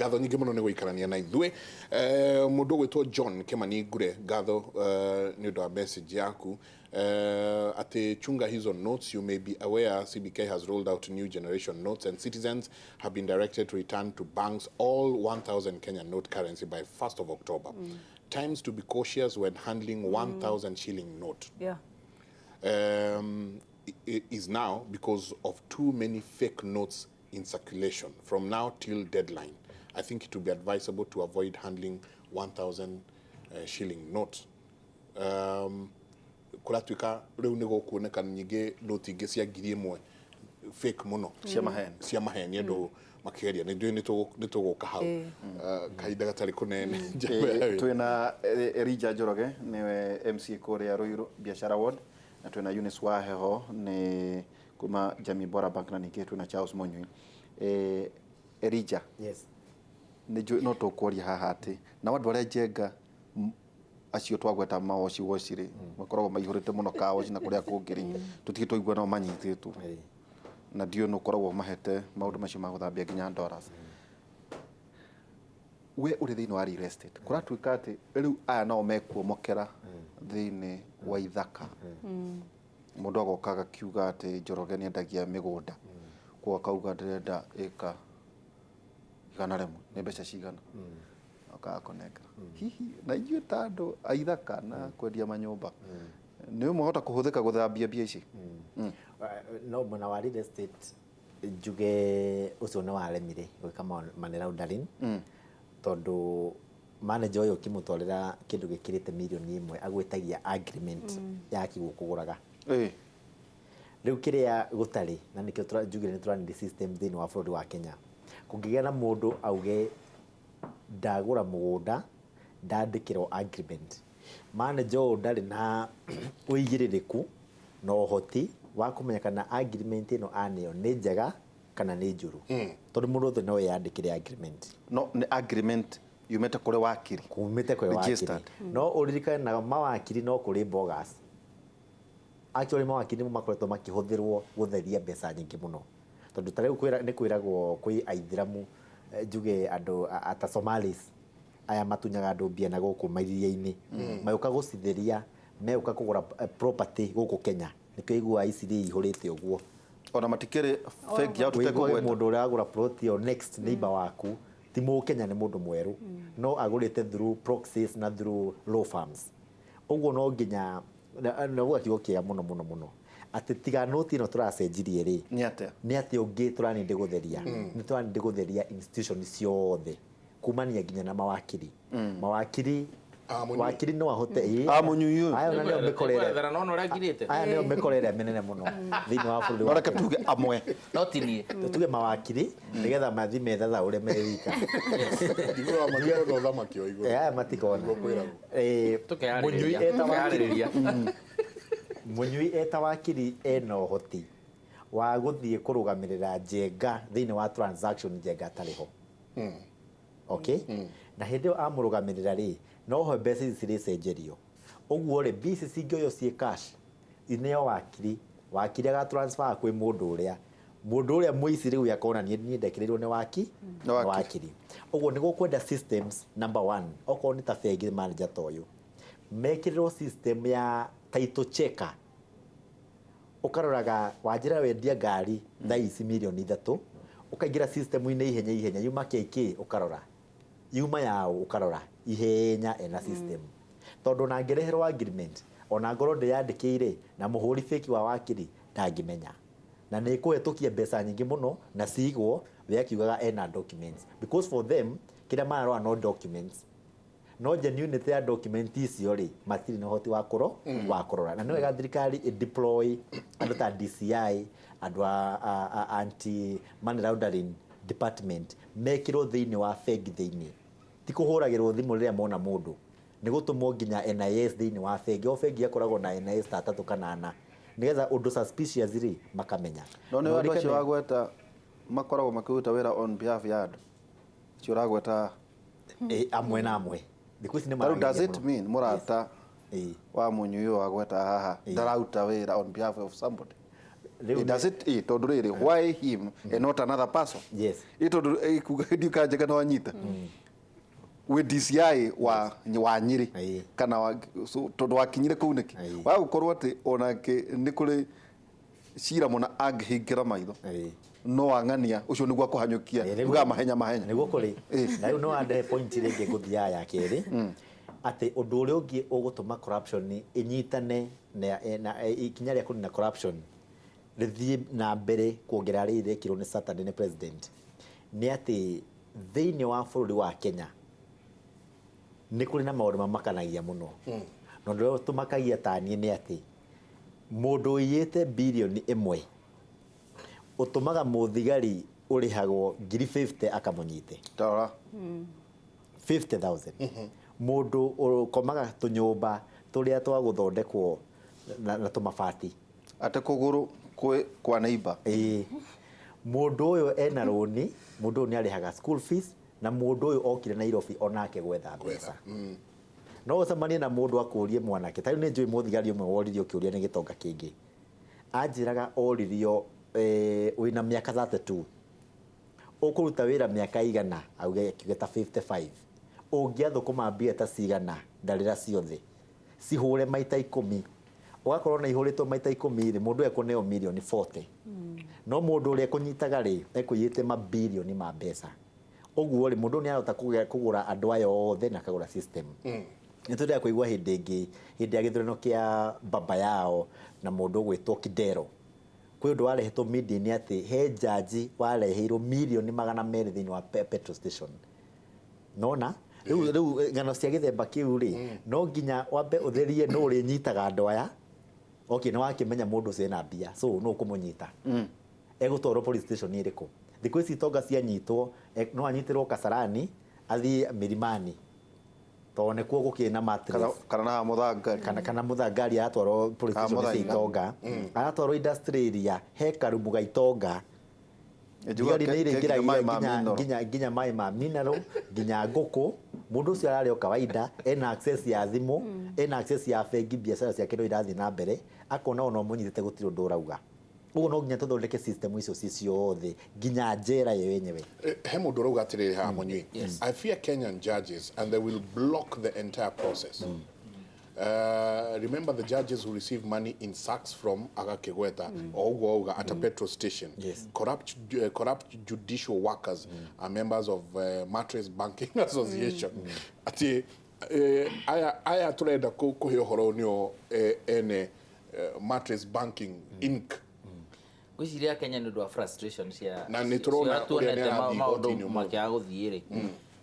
ngatho nyingi muno ni guikarania na ithui mundu gwitwo John Kimani Ngure ngatho ni ndo message yaku ati chunga hizo notes. You may be aware CBK has rolled out new generation notes and citizens have been directed to return to banks all 1,000 Kenyan note currency by 1st of October. Times to be cautious when handling 1,000 shilling note. Yeah. Is now because of too many fake notes in circulation from now till deadline. I think it would be advisable to avoid handling 1,000 shilling notes. Kuratuika riu nigo kuoneka nyingi note ingi cia ngiri imwe fake muno cia maheni ndo makigeria ni tuguka hau kaida gatari kunene twina Erija Njoroge niwe MC Kuria Ruiru biashara ward na twina Eunice Waheho ni kuma Jamii Bora Bank na ningi twina Charles Monyui. Erija, yes, no tukuria haha ati na wandu aria jenga acio twagweta maoci wociri makoragwo maihurite muno kaoci na kuria kungiri tutiki twaigua no manyititwo na dio no koragwo mahete maundu macio ma guthambia nginya dollars. We uri thiini wa real estate kuratuika ati riu aya no mekuomokera thiini wa ithaka mundu agokaga kiuga ati Njoroge ni endagia migunda kwa kauga ndirenda eka igana rimwe ni mbeca cigana akakoneka hihi na inyuĩ ta andũ a ithaka na kwendia manyũmba nĩ mũhota kũhũthĩka gũthambia mbia ici? No mwena wa real estate njuge ũcio nĩ waremire gwĩka money laundering tondũ manager ũyũ ũkĩmũtwarĩra kĩndũ gĩkĩrĩte mirioni 1 agwĩtagia agreement ya kĩgũ kũgũraga rĩu kĩrĩa gũtarĩ na nĩkĩo njuge nĩ tũranindi system thĩinĩ wa bũrũri wa Kenya. Kũngĩgĩa na mũndũ auge ndagũra mũgũnda ndandĩkĩrwo agreement, manager ũyũ ndarĩ na ũigĩrĩrĩku na ũhoti wa kũmenya kana agreement ĩno aneo nĩ njega kana nĩ njũru tondũ mũndũ othe no yandĩkĩre agreement. No nĩ agreement yumĩte kũrĩ wakiri, kumĩte kũrĩ wakiri no ũririkane na mawakiri no kũrĩ bogus. Actually mawakiri nĩ makoretwo makĩhũthĩrwo gũtheria mbeca nyingĩ mũno tondũ ta rĩu nĩ kwĩragwo kwĩ aithĩramu njuge andũ ata Somalis aya matunyaga andũ mbia na gũkũ mairia-inĩ mayoka gũcitheria meyoka kũgũra property gũkũ Kenya nĩkĩo igua ici ihũrĩte ũguo ona matikĩrĩ fake ya tutekũgweta mũndũ ũrĩa agũra plot yo next neighbor waku ti Mũkenya nĩ mũndũ mwerũ no agũrĩte through proxies na through law firms. Ũguo no nginya na gũkiugo kĩega mũno ati tiga noti ino turacenjirie ri ni ati ungi turaninde gutheria ni turaninde gutheria institutions ciothe kumania nginya na mawakiri wakiri no ahote Munyuyu aya nio mekorere thara no ragirite aya nio mekorere menene muno thiini wa bũrũri wa Kenya tuge amwe no tinie tuge mawakiri nigetha mathi methatha ure merika ndigwa magio no thamaki o iguru aya matikona tukayarĩria Munyui eta wakiri ena ũhoti wa gũthiĩ kũrũgamĩrĩra njenga thĩinĩ wa transaction njenga tarĩho okay na hĩndĩ ĩyo amũrũgamĩrĩra rĩ no ho mbeca ici cirĩcenjerio ũguo rĩ mbia ici cingĩoywo ciĩ cash ineo wakiri aga transfer kwĩ mũndũ ũrĩa mũici rĩu akona niĩ ndekĩrĩirwo nĩ wakiri. Ũguo nĩ gũkwenda systems number 1 okorwo nĩ ta bengi manager ta ũyũ mekĩrĩrwo system ya title checker ukaroraga wajira wendia ngari thaa ici milioni 3 ukaingira system-inĩ ihenya yuma KK ukarora yuma yao ukarora ihenya ena system tondu na ngereherwo agreement ona ngoro ndiyandĩkĩire na mũhũri fake wa wakiri ndangĩmenya na nĩ kũhetũkia mbeca nyingĩ mũno na cigwo we akiugaga ena documents because for them kila mararora no documents no genuinity ya document icio ri matiri no hoti wa kurora na nĩwega thirikari deploy andũ ta DCI andũ a anti money laundering department mekirwo thĩinĩ wa bengi thĩinĩ ti kũhũragĩrwo thimũ rĩrĩa mona mũndũ nĩ gũtũmwo nginya NIS thĩinĩ wa bengi o bengi yakoragwo na NIS ta 3 kana 4 nigetha ũndũ suspicious ri makamenya no nĩ andũ acio wagweta makoragwo makĩruta wĩra on behalf ya andũ cio ragweta amwe na amwe. Does it mean murata wa Munyuyu wagweta haha ndarauta wĩra on behalf of somebody? Does it tondu riri why him and not another person? Yes. Tondu kuga ndio njega no anyita with DCI wa Nyiri Aye. kana tondu wakinyire kuu niki Aye. wa gukorwo ati onake ni kuri cira muna angĩhingĩra maitho no ang'ania ucio nĩguo akũhanyũkia uga mahenya nĩguo kũrĩ na rĩu no ande point rĩngĩ gũthia ya kerĩ atĩ ũndũ ũrĩa ũngĩ ũgũtũma corruption ĩnyitane na ikinya rĩa kũnina corruption rĩthiĩ na mbere kuongerera rĩrĩ rĩkirwo nĩ Saturday nĩ president nĩ atĩ thĩinĩ wa bũrũri wa Kenya nĩ kũrĩ na maũndũ mamakanagia mũno na ũndũ ũrĩa ũtũmakagia ta niĩ nĩ atĩ mũndũ ũiyĩte birioni 1 ũtũmaga mũthigari ũrĩhagwo 50,000 akamũnyite ndora 50,000 mũndũ ũkomaga tũnyũmba tũrĩa twa gũthondekwo na tũmabati ate kũgũrũ kwa neighbor mũndũ ũyũ ena rũni mũndũ ũyũ nĩ arĩhaga school fees na mũndũ ũyũ okire Nairobi onake gwetha mbeca no ũcemanie na mũndũ akũrie mwanake ta rĩu nĩ njũĩ mũthigari ũmwe woririo kĩũria nĩ gĩtonga kĩngĩ anjĩraga oririo wĩna mĩaka 32 ũkũruta wĩra mĩaka igana auge kiuge ta 55 ũngĩathũkũma mbia ta cigana ndarĩra ciothe cihũre maita 10 ũgakorwo na ihũrĩtwo maita 10 rĩ mũndũ ekũneo milioni 40 no mũndũ ũrĩa kũnyitaga rĩ ekũiyĩte mabilioni ma mbeca ũguo rĩ mũndũ nĩ arahota kũgũra andũ aya othe na kagũra system nĩtũrĩa kũigua hĩndĩ ya gĩthurano kĩa baba yao na mũndũ gwĩtwo Kidero kwĩ ũndũ warehetwo media nĩ atĩ he jaji wareheirwo milioni 200 thĩinĩ wa petrol station nona rĩu ngano cia gĩthemba kĩu rĩ no nginya wambe ũtherie no ũrĩ nyitaga andũ aya okay no wakĩmenya mũndũ ũcio ena mbia so no ũkũmũnyita egũtwarwo police station ĩrĩkũ thikũ ici tonga cianyitwo no anyitirwo Kasarani athiĩ Milimani tone kuo gũkĩna mattress kana mũthangari atwarwo police station Itonga atwarwo industry area he karumu ga Itonga Jugari nĩ ĩrĩngĩragia nginya maĩ ma mineral nginya ngũkũ mũndũ ũcio ararĩ o kawaida ena access ya thimũ ena access ya bengi biacara ciake no irathiĩ na mbere akona ona mũnyitĩte gũtirĩ ũndũ ũrauga ũguo no nginya tũthondeke system icio ciothe nginya njera yo yenyewe he mũndũ ũrauga atĩrĩrĩ haha Mũnyui I fear Kenyan judges and they will block the entire process remember the judges who receive money in sacks from Aga Kigweta or Uga at a petrol station. Yes. Corrupt judicial workers are members of Mattress Banking Association. Ati aya turenda kuhe horo nio ene Mattress Banking Inc. Gwiciria Kenya nĩ ũndũ wa frustration cia na nĩ turona tuonete maũndũ makĩaga gũthiĩ rĩ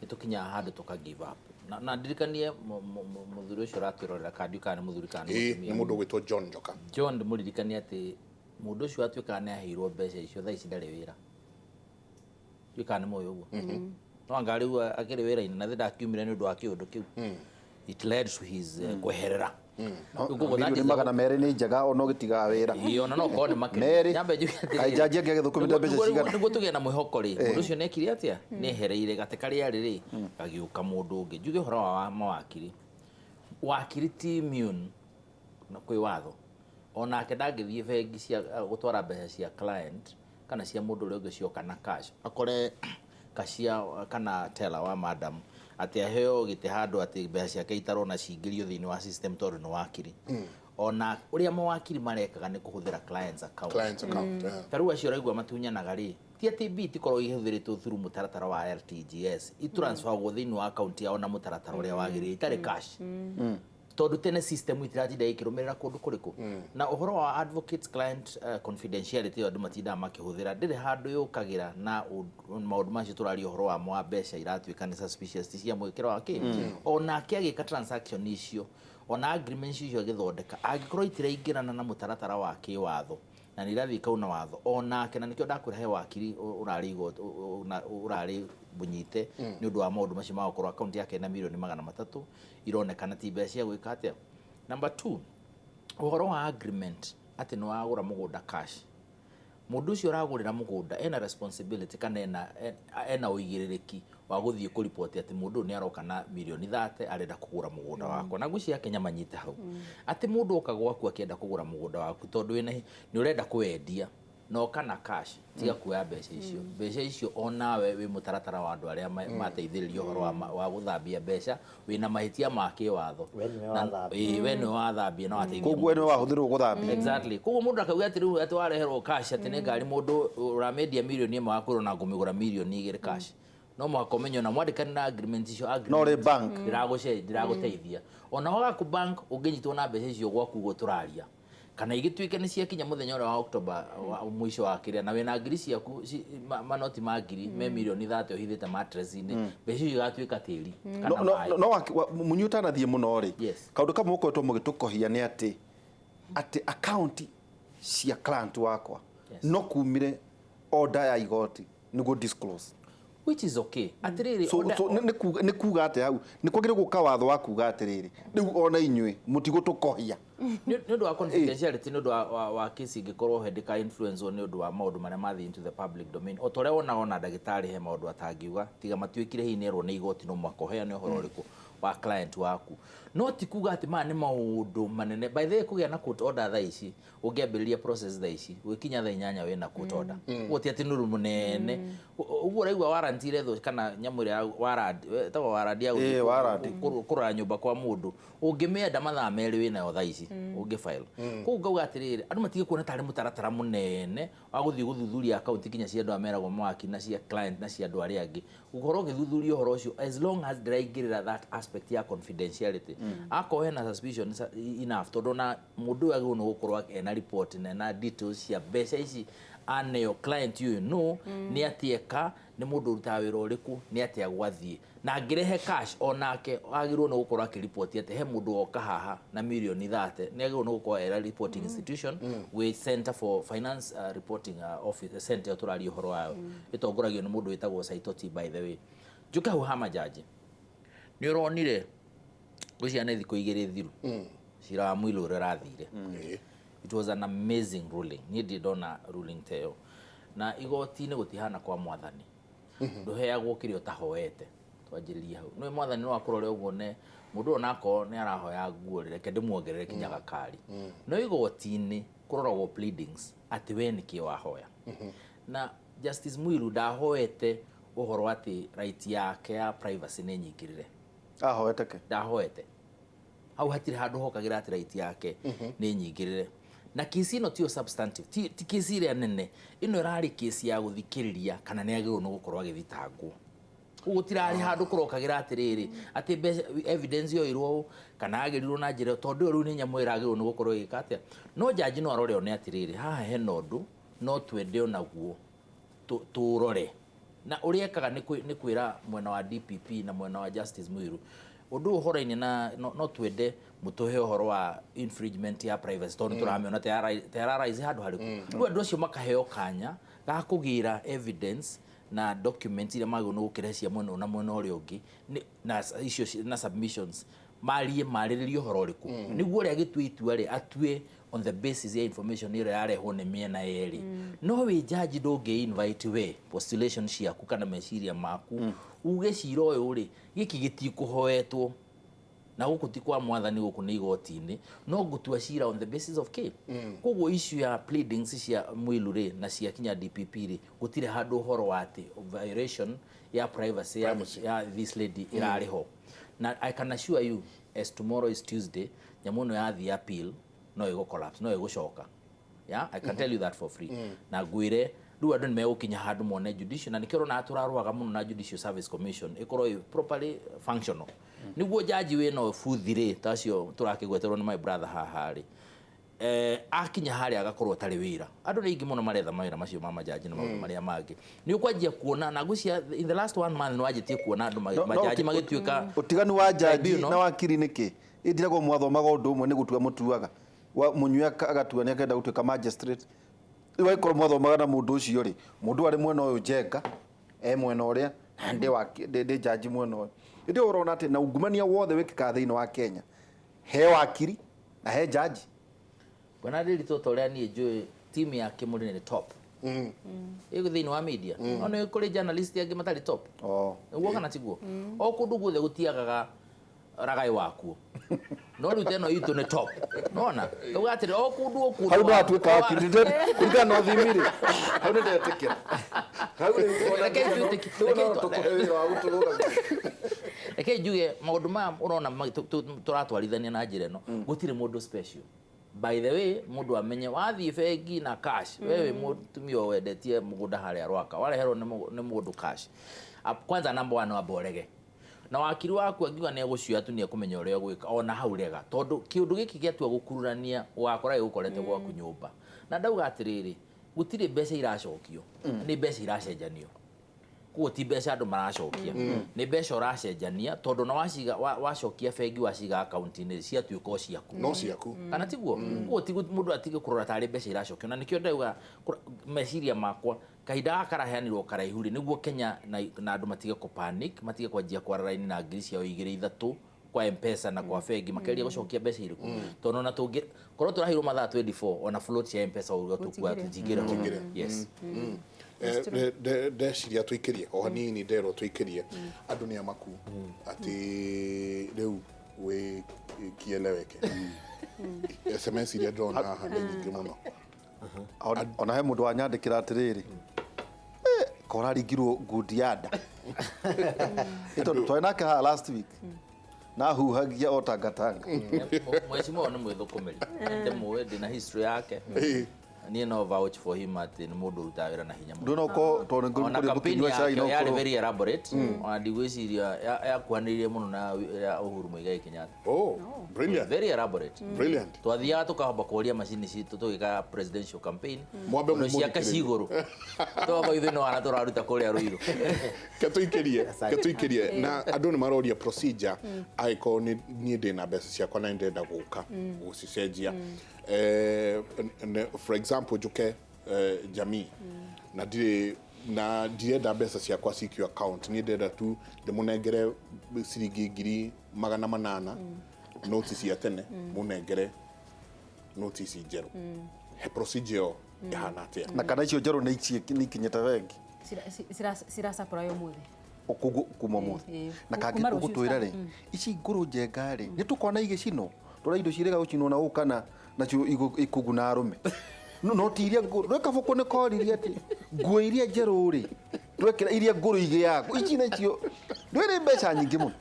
nĩtũkinya handũ tũka give up na ndirikanie mũthuri ũcio ratwĩrorera kandi kana mũthuri kana nĩ mũndũ gwĩtwo John Njoka John mũririkanie atĩ mũndũ ũcio atuĩkaga nĩ aheirwo mbeca icio thaa ici ndarĩ wĩra tuĩkaga nĩ moyo ũguo no anga rĩu akĩrĩ wĩra-inĩ na ndakiumire nĩ ũndũ wa kĩũndũ kĩu it led to his kweherera milioni 200 nĩ njega ona ũgĩtiga wĩra iyo na no korwo nĩ makĩria nyambe njuge atĩ jaji angĩgĩthũkũmĩte mbeca cigana nĩguo tũgĩe na mwĩhoko rĩ mũndũ ũcio nĩekire atĩa nĩehereire gate karĩa arĩ rĩ gagĩũka mũndũ ũngĩ njuge ũhoro wa mawakiri wakiri ti immune na kwĩ watho onake ndangĩthiĩ bengi cia gũtwara mbeca cia client kana cia mũndũ ũrĩa ũngĩ cioka na cash akore kashia kana teller wa madam ati aheo gite handũ ati mbeca ciake itarona cingĩrio thĩinĩ wa system tondũ nĩ wakiri ona ũrĩa mawakiri marekaga nĩ kũhũthĩra clients account tarĩu acio raigua matunyanaga rĩ ti ati bit ikorwo ihũthĩrĩtwo through mũtaratara wa RTGS itransferagwo thĩinĩ wa account yao na mũtaratara ũrĩa wagĩrĩire itarĩ cash tondũ tene system itiratinda ikĩrũmĩrĩra kũndũ kũrĩkũ na ũhoro wa advocates client confidentiality andũ matindaga makĩhũthĩra ndĩrĩ handũ yũkagĩra na maũndũ macio tũraria ũhoro wa mbeca iratuĩka nĩ suspicious cia mwĩkĩro wa kĩ onake agĩka transaction icio ona agreements icio agĩthondeka angĩkorwo itiraingĩrana na mũtaratara wa kĩwatho na nĩ irathiĩ kau na watho onake na nĩkĩo ndakwĩra he wakiri ũrarĩ bunyite nĩ ũndũ wa maũndũ macio magakorwo account yake na milioni 300 ironekana ti mbeca cia gwĩka atĩa. Number 2 ũhoro wa agreement atĩ nĩ wagũra mũgũnda cash mundu ucio uragurira mugunda ena responsibility kana ena uigiriki wa guthie ku report ati mundu ni aroka na milioni 30 arenda kugura mugunda wako na gucia Kenya manyite hau ati mundu ukagwa ku akienda kugura mugunda waku tondu ni urenda kuendia no kana cash tiga kuya mbeca icio onawe wi mutaratara wa andu aria mateithiririo horo wa guthambia mbeca wina mahitia ma kiwatho we ni wathambia no ateithio koguo ni wahuthirwo guthambia exactly koguo mundu akauga ati riu ati wareherwo cash ati ni ngari mundu uramendia milioni 1 wakwirwo na ngumigura milioni 2 cash no mwakomenyo na mwandikana na agreement icio no re bank ndiraguteithia ona waga ku bank unginyitwo na mbeca icio gwaku guturaria kana igituike ni ciakinya muthenya wa October mwisho wa kiria na wena ngiri ciaku manoti ma ngiri me milioni 30 ohithite mattress-ini mbeca icio igatuika tiri kana no munyuta thie muno ri kaundu kamwe ukoretwo mugitukohia ni ati account cia client wakwa no kumire order ya igoti niguo disclose which is okay atiriri ni kuga ate hau ni kwagire guka watho wa kuga atiriri riu ona inywe mutigutukohia ni ndu wa confidentiality ni ndu wa kesi gikorwo hendika influence ni ndu wa maundu maria mathi into the public domain otore ona ndagitari he maundu atangiuga tiga matuikire hinerwo ni igoti no makoheane uhoro riku wa client waku no ti kuga ati ma ni maundu manene by the way kugia na court order tha ici ungiambiriria process tha ici wikinya tha 8 wina court order guti ati nuru munene uguo raigwa warrant iretho kana nyamuri warrant tawo warrant ya kurora nyumba kwa mundu ungimienda mathaa meri wina yo tha ici ungifile kugu ngauga atiriri andu matige kuona tari mutaratara munene wa guthii guthuthuria account kinya cia andu ameragwo mwaki na cia client na cia andu aria angi ukorwo githuthuria horo ucio as long as ndiraigirira that aspect ya confidentiality akohe na suspicion enough tondu na mundu agirwo no gukorwo ena report na details cia mbeca ici aneo client you know ni atieka ni mundu rutaga wira uriku ni atia gwathie na ngirehe cash onake agirwo no gukorwo akireport ati he mundu oka haha na milioni 30 ni agirwo no gukorwo era reporting institution with Center for Finance Reporting Office center turari horo wayo itongoragio ni mundu witagwo Saitoti by the way juka hu hama jaji ni uronire gucia na thiko igiri thiru cira wa mwilo urathire it was an amazing ruling ni ndona ruling teo na igoti ni gutihana kwa mwathani nduheagwo kirio tahoete twanjiriria hau no mwathani no akurore uguo ne mundu onako ni arahoya nguo reke ndimuongerere kinya gakari no igoti-ini kuroragwo pleadings ati we niki wahoya na Justice Muiru ndahoete uhoro ati right yake ya privacy ni nyingirire ahoete ke ndahoete hau hatiri handu hokagira ati right yake ni nyingirire na kesi no tio substantive ti kesi ile nene ino rari kesi ya guthikiriria kana ni agirwo no gukorwa githitangwo ugutirari handu kurokagira atiriri ati evidence yo irwo kana agirirwo na njira tondu ru ni nyamu iragirwo no gukorwa gikatia no jaji no arore one atiriri haha he nondu no twende onaguo turore na uriekaga ni kwira mwena wa DPP na mwena wa Justice Muiru undu uhoro-ini na no twende mutuhe uhoro wa infringement ya privacy tondu turamiona terrorize handu hariku riu andu acio makaheo kanya ga kugira evidence na documents ile mago no gukirecia mwena na mwena uri ungi na icio na submissions mariririo uhoro riku niguo ria gitue itua ri atue on the basis ya information ile yareho ne miena yeri no we judge doge invite we postulation ciaku kana meciria maku uge cira uyu ri giki gitikuhoetwo na guku ti kwa mwathani guku ni igoti-ini no gutua cira on the basis of K koguo issue ya pleadings cia Muiru ri na cia kinya DPP ri gutire handu horo wati violation ya privacy ya this lady irariho na I can assure you as tomorrow is Tuesday nyamuno ya the appeal no igo collapse no igo shoka yeah I can tell you that for free na gwire riu andu nimegukinya handu mone judicial na nikiro na aturaruaga muno na Judicial Service Commission ikorwo properly functional niguo jaji we no futhire tacio turakigweterwo ni my brother hahari akinya hari agakorwo tari wira andu ni ingi muno maretha mawira macio ma majaji na maundu maria mangi ni ukwanjia kuona na gucia in the last 1 month no ajitie kuona andu majaji magituika utiganu wa jaji na wakiri niki indiragwo mwathomaga undu umwe ni gutua mutuaga wa munyua agatua ni akenda gutuika magistrate iwa ikoro mwathomaga na mundu ucio ri mundu ari mwena uyu jenga mwena uria ndi jaji mwena uyu ndio urona ati na ungumania wothe wikika thiini wa Kenya he wakiri na he jaji bwana ndiri toto ria ni njui timu ya Kimuri ni top ĩgo thĩinĩ wa media no nĩ kũrĩ journalist angĩ matarĩ top ũguo kana tiguo o kũndũ guothe gũtiagaga ragai wakuo no rĩu teno itũ nĩ top nona uga atĩrĩ o kũndũ hau no atuĩka wakiri kũringana na thimiri hau nĩ ndetĩkĩra hau reke njuge maũndũ maya ũrona tũratwarithania na njĩra ĩno gũtirĩ mũndũ special. By the way mundu amenye wathiĩ bengi na cash wewe mutumia wendetie mũgũnda harĩa rwaka wareherwo nĩ mũndũ cash kwanza number 1 waborege na wakiri waku angiuga nĩ egũcioya tu nĩ ekũmenya ũrĩa gwĩka ona hau rega tondũ kĩũndũ gĩkĩ gĩatua gũkururania ũgakora gĩgũkorete gwaku nyũmba na ndauga atĩrĩrĩ gũtirĩ mbeca iracokio nĩ mbeca iracenjanio kuo ti mbeca andũ maracokia nĩ mbeca ũracenjania tondũ na wacokia bengi waciga account-inĩ ciatuĩka o ciaku no ciaku kana tiguo kuo ti mũndũ atige kũrora tarĩ mbeca iracokio na nĩkĩo ndauga meciria makwa kahinda karaheanirwo karaihu rĩ nĩguo Kenya na andũ matige ko panic matige kwanjia kwara-raini na ngiri ciao 2-3 kwa M-Pesa na kwa bengi makeria gũcokia mbeca irĩkũ tondũ na tũngĩ korwo tũrahirwo mathaa 24 ona float ya M-Pesa ũguo tũkua tũtingĩra yes ndeciria tũikĩrie o hanini nderwo tũikĩrie andũ nĩ amaku atĩ rĩu wĩ kieleweke SMS iria ndona haha nĩ nyingĩ mũno ona he mũndũ wanyandĩkĩra atĩrĩrĩ koraringirwo ngundi ya nda ĩtondũ twarĩ nake haha last week na huhagia o tangatanga mheshimiwa nĩ mwĩthũkũmĩri ndĩmũĩ ndĩna history yake niĩ no vouch for him atĩ nĩ mũndũ ũrutaga wĩra na hinya mũno ndona ko tondũ ngũkũrĩ mũkinyua cai no yari very elaborate ona ndigwĩciria yakuhanĩrĩirie mũno na Uhuru Muigai Kenyatta brilliant very elaborate brilliant twathiaga tũkahamba kũria macini citũ tũgĩka presidential campaign mwambe ciake cigũrũ tũgako ithuĩ no wana tũraruta kũrĩa Ruiru ketũikĩrie na andũ nĩ maroria procedure angĩkorwo niĩ ndĩna mbeca ciakwa na ndĩrenda gũka gũcicenjia for example njuke jamii na ndirenda mbeca ciakwa cikio account niĩ ndĩrenda tu ndĩmũnengere ciringi 800 noti cia tene mũnengere noti ici njerũ he procedure ihana atĩa na kana icio njerũ nĩ ikinyĩte bengi ciracakũra ũmũthĩ kuma mũthĩ na kangĩ ũgũtwĩra rĩ ici ngũrũ njenga rĩ nĩ tũkona igĩcinwo tũra indo cirega gũcinwo na ũkana nacio ikũguna arũme no ti iria rweka boko nĩ koririe atĩ nguo iria njerũ rĩ twekĩra iria ngũrũ igĩaku ici nacio ndwĩrĩ mbeca nyingĩ mũno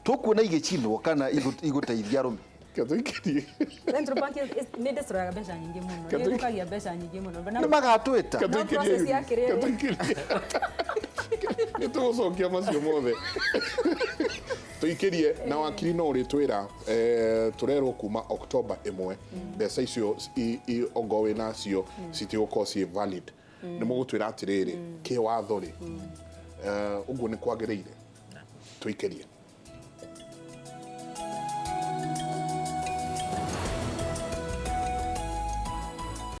tũkuona igĩcinwo kana igũteithia arũme ketũikĩrie Central Bank nĩ ndĩcũraga mbeca nyingĩ mũno nĩ ĩthũkagia mbeca nyingĩ mũno nĩ magatwĩta nĩ tũgũcokia macio mothe tũikĩrie na wakiri no ũrĩtwĩra tũrerwo kuma October 1 mbeca icio ongowe nacio citigũkorwo ciĩ valid nĩ mũgũtwĩra atĩrĩrĩ kĩwatho rĩ ũguo nĩ kwagĩrĩire tũikĩrie